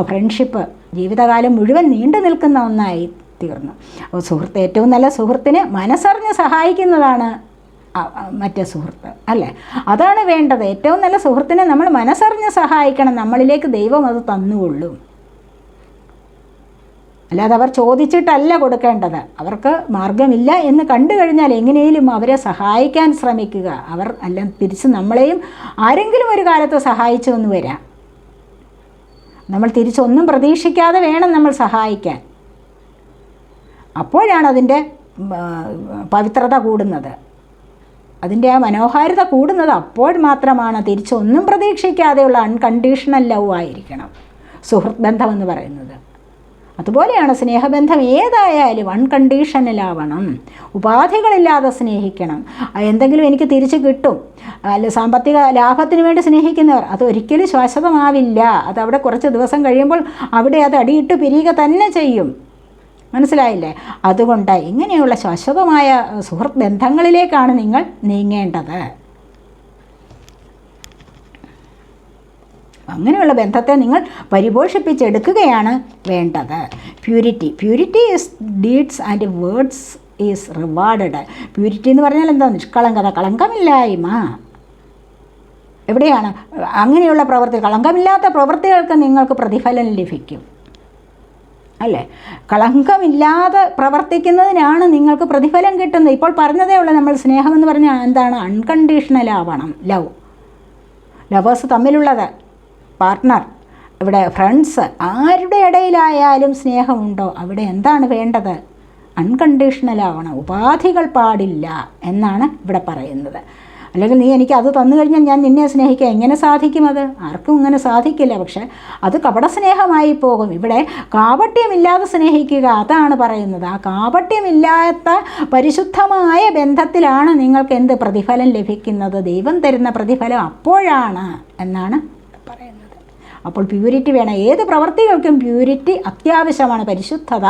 ഫ്രണ്ട്ഷിപ്പ് ജീവിതകാലം മുഴുവൻ നീണ്ടു നിൽക്കുന്ന ഒന്നായി തീർന്നു. സുഹൃത്ത്, ഏറ്റവും നല്ല സുഹൃത്തിനെ മനസ്സറിഞ്ഞ് സഹായിക്കുന്നതാണ് മറ്റേ സുഹൃത്ത് അല്ലേ? അതാണ് വേണ്ടത്. ഏറ്റവും നല്ല സുഹൃത്തിനെ നമ്മൾ മനസ്സറിഞ്ഞ് സഹായിക്കണം. നമ്മളിലേക്ക് ദൈവം അത് തന്നുകൊള്ളും അല്ലാതെ അവർ ചോദിച്ചിട്ടല്ല കൊടുക്കേണ്ടത്. അവർക്ക് മാർഗമില്ല എന്ന് കണ്ടു കഴിഞ്ഞാൽ എങ്ങനെയും അവരെ സഹായിക്കാൻ ശ്രമിക്കുക. അവർ അല്ല തിരിച്ച് നമ്മളെയും ആരെങ്കിലും ഒരു കാലത്ത് സഹായിച്ചു എന്ന് വരാം. നമ്മൾ തിരിച്ചൊന്നും പ്രതീക്ഷിക്കാതെ വേണം നമ്മൾ സഹായിക്കാൻ. അപ്പോഴാണ് അതിൻ്റെ പവിത്രത കൂടുന്നത്, അതിൻ്റെ ആ മനോഹാരിത കൂടുന്നത് അപ്പോൾ മാത്രമാണ്. തിരിച്ചൊന്നും പ്രതീക്ഷിക്കാതെയുള്ള അൺകണ്ടീഷണൽ ലവ് ആയിരിക്കണം സുഹൃത്ത് ബന്ധമെന്ന് പറയുന്നത്. അതുപോലെയാണ് സ്നേഹബന്ധം ഏതായാലും അൺകണ്ടീഷണൽ ആവണം, ഉപാധികളില്ലാതെ സ്നേഹിക്കണം. എന്തെങ്കിലും എനിക്ക് തിരിച്ച് കിട്ടും, അല്ല സാമ്പത്തിക ലാഭത്തിന് വേണ്ടി സ്നേഹിക്കുന്നവർ അതൊരിക്കലും ശാശ്വതമാവില്ല. അതവിടെ കുറച്ച് ദിവസം കഴിയുമ്പോൾ അവിടെ അത് അടിയിട്ട് പിരിയുക തന്നെ ചെയ്യും. മനസ്സിലായില്ലേ? അതുകൊണ്ട് ഇങ്ങനെയുള്ള ശാശ്വതമായ സുഹൃത്ത് ബന്ധങ്ങളിലേക്കാണ് നിങ്ങൾ നീങ്ങേണ്ടത്. അങ്ങനെയുള്ള ബന്ധത്തെ നിങ്ങൾ പരിപോഷിപ്പിച്ചെടുക്കുകയാണ് വേണ്ടത്. Purity is deeds and words is rewarded. Purity എന്ന് പറഞ്ഞാൽ എന്താ? നിഷ്കളങ്കത, കളങ്കമില്ലായ്മ. എവിടെയാണ് അങ്ങനെയുള്ള പ്രവൃത്തി? കളങ്കമില്ലാത്ത പ്രവൃത്തികൾക്ക് നിങ്ങൾക്ക് പ്രതിഫലം ലഭിക്കും, അല്ലേ? കളങ്കമില്ലാതെ പ്രവർത്തിക്കുന്നതിനാണ് നിങ്ങൾക്ക് പ്രതിഫലം കിട്ടുന്നത്. ഇപ്പോൾ പറഞ്ഞതേ ഉള്ളൂ നമ്മൾ സ്നേഹമെന്ന് പറഞ്ഞാൽ എന്താണ്? അൺകണ്ടീഷണൽ ആവണം. ലവേഴ്സ് തമ്മിലുള്ളത്, പാർട്ട്ണർ, ഇവിടെ ഫ്രണ്ട്സ്, ആരുടെ ഇടയിലായാലും സ്നേഹമുണ്ടോ അവിടെ എന്താണ് വേണ്ടത്? അൺകണ്ടീഷണൽ ആവണം, ഉപാധികൾ പാടില്ല എന്നാണ് ഇവിടെ പറയുന്നത്. അല്ലെങ്കിൽ നീ എനിക്ക് അത് തന്നു കഴിഞ്ഞാൽ ഞാൻ നിന്നെ സ്നേഹിക്കുക, എങ്ങനെ സാധിക്കും? അത് ആർക്കും ഇങ്ങനെ സാധിക്കില്ല. പക്ഷെ അത് കപടസ്നേഹമായി പോകും. ഇവിടെ കാപട്യമില്ലാതെ സ്നേഹിക്കുക, അതാണ് പറയുന്നത്. ആ കാപട്യമില്ലാത്ത പരിശുദ്ധമായ ബന്ധത്തിലാണ് നിങ്ങൾക്ക് എന്ത് പ്രതിഫലം ലഭിക്കുന്നത്? ദൈവം തരുന്ന പ്രതിഫലം അപ്പോഴാണ് എന്നാണ് പറയുന്നത്. അപ്പോൾ പ്യൂരിറ്റി വേണം. ഏത് പ്രവൃത്തികൾക്കും പ്യൂരിറ്റി അത്യാവശ്യമാണ്, പരിശുദ്ധത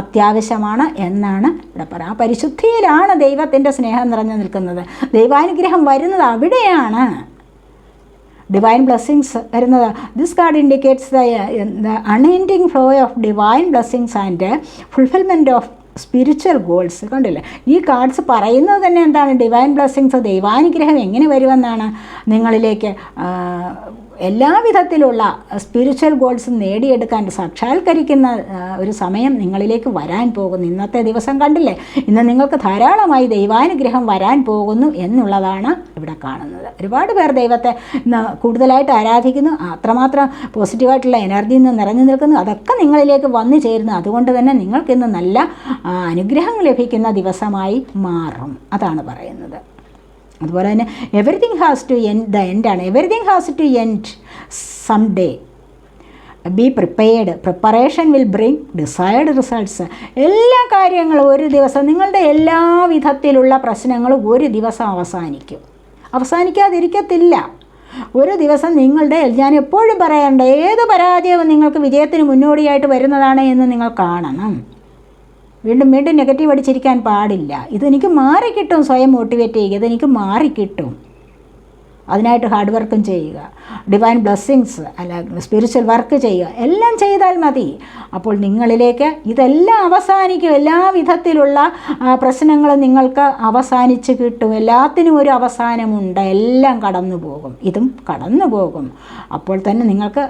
അത്യാവശ്യമാണ് എന്നാണ് ഇവിടെ പറയുക. ആ പരിശുദ്ധിയിലാണ് ദൈവത്തിൻ്റെ സ്നേഹം നിറഞ്ഞു നിൽക്കുന്നത്. ദൈവാനുഗ്രഹം വരുന്നത് അവിടെയാണ്. ഡിവൈൻ ബ്ലെസ്സിങ്സ് വരുന്നത്. This card indicates the unending flow of divine blessings and fulfilment of spiritual goals. കണ്ടില്ലേ? ഈ കാർഡ്സ് പറയുന്നത് തന്നെ എന്താണ്? ഡിവൈൻ ബ്ലെസ്സിങ്സ്, ദൈവാനുഗ്രഹം എങ്ങനെ വരുമെന്നാണ്. നിങ്ങളിലേക്ക് എല്ലാവിധത്തിലുള്ള സ്പിരിച്വൽ ഗോൾസും നേടിയെടുക്കാൻ സാക്ഷാത്കരിക്കുന്ന ഒരു സമയം നിങ്ങളിലേക്ക് വരാൻ പോകുന്നു. ഇന്നത്തെ ദിവസം കണ്ടില്ലേ? ഇന്ന് നിങ്ങൾക്ക് ധാരാളമായി ദൈവാനുഗ്രഹം വരാൻ പോകുന്നു എന്നുള്ളതാണ് ഇവിടെ കാണുന്നത്. ഒരുപാട് പേർ ദൈവത്തെ ഇന്ന് കൂടുതലായിട്ട് ആരാധിക്കുന്നു, അത്രമാത്രം പോസിറ്റീവായിട്ടുള്ള എനർജിയിൽ നിന്ന് നിറഞ്ഞു നിൽക്കുന്നു. അതൊക്കെ നിങ്ങളിലേക്ക് വന്നു ചേരുന്നു. അതുകൊണ്ട് തന്നെ നിങ്ങൾക്കിന്ന് നല്ല അനുഗ്രഹം ലഭിക്കുന്ന ദിവസമായി മാറും. അതാണ് പറയുന്നത്. അതുപോലെ തന്നെ everything has to end, the എൻഡാണ്. Everything has to end some day. Be prepared. Preparation will bring desired results. എല്ലാ കാര്യങ്ങളും ഒരു ദിവസം, നിങ്ങളുടെ എല്ലാ വിധത്തിലുള്ള പ്രശ്നങ്ങളും ഒരു ദിവസം അവസാനിക്കാതിരിക്കത്തില്ല. ഒരു ദിവസം നിങ്ങളുടെ, ഞാൻ എപ്പോഴും പറയാറുണ്ട്, ഏത് പരാജയവും നിങ്ങൾക്ക് വിജയത്തിന് മുന്നോടിയായിട്ട് വരുന്നതാണ് എന്ന് നിങ്ങൾ കാണണം. വീണ്ടും നെഗറ്റീവ് അടിച്ചിരിക്കാൻ പാടില്ല. ഇതെനിക്ക് മാറിക്കിട്ടും, സ്വയം മോട്ടിവേറ്റ് ചെയ്യുക, ഇതെനിക്ക് മാറിക്കിട്ടും. അതിനായിട്ട് ഹാർഡ് വർക്കും ചെയ്യുക, ഡിവൈൻ ബ്ലെസ്സിങ്സ് അല്ല സ്പിരിച്വൽ വർക്ക് ചെയ്യുക, എല്ലാം ചെയ്താൽ മതി. അപ്പോൾ നിങ്ങളിലേക്ക് ഇതെല്ലാം അവസാനിക്കും. എല്ലാ വിധത്തിലുള്ള പ്രശ്നങ്ങളും നിങ്ങൾക്ക് അവസാനിച്ച് കിട്ടും. എല്ലാത്തിനും ഒരു അവസാനമുണ്ട്. എല്ലാം കടന്നു പോകും, ഇതും കടന്നു പോകും. അപ്പോൾ തന്നെ നിങ്ങൾക്ക്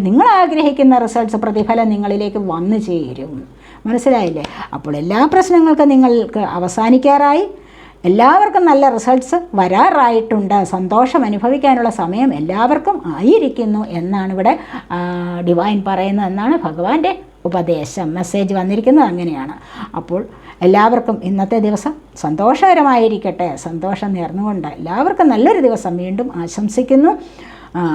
നിങ്ങൾ ആഗ്രഹിക്കുന്ന റിസൾട്ട്സ്, പ്രതിഫലം നിങ്ങളിലേക്ക് വന്നു ചേരും. മനസ്സിലായില്ലേ? അപ്പോൾ എല്ലാ പ്രശ്നങ്ങൾക്കും നിങ്ങൾക്ക് അവസാനിക്കാറായി, എല്ലാവർക്കും നല്ല റിസൾട്ട്സ് വരാറായിട്ടുണ്ട്. സന്തോഷം അനുഭവിക്കാനുള്ള സമയം എല്ലാവർക്കും ആയിരിക്കുന്നു എന്നാണ് ഇവിടെ ഡിവൈൻ പറയുന്നത്, എന്നാണ് ഭഗവാന്റെ ഉപദേശം. മെസ്സേജ് വന്നിരിക്കുന്നത് അങ്ങനെയാണ്. അപ്പോൾ എല്ലാവർക്കും ഇന്നത്തെ ദിവസം സന്തോഷകരമായിരിക്കട്ടെ. സന്തോഷം നേർന്നുകൊണ്ട് എല്ലാവർക്കും നല്ലൊരു ദിവസം വീണ്ടും ആശംസിക്കുന്നു.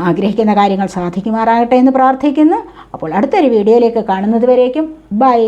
ആഗ്രഹിക്കുന്ന കാര്യങ്ങൾ സാധിക്കുമാറാകട്ടെ എന്ന് പ്രാർത്ഥിക്കുന്നു. അപ്പോൾ അടുത്തൊരു വീഡിയോയിലേക്ക് കാണുന്നത് വരേക്കും ബൈ.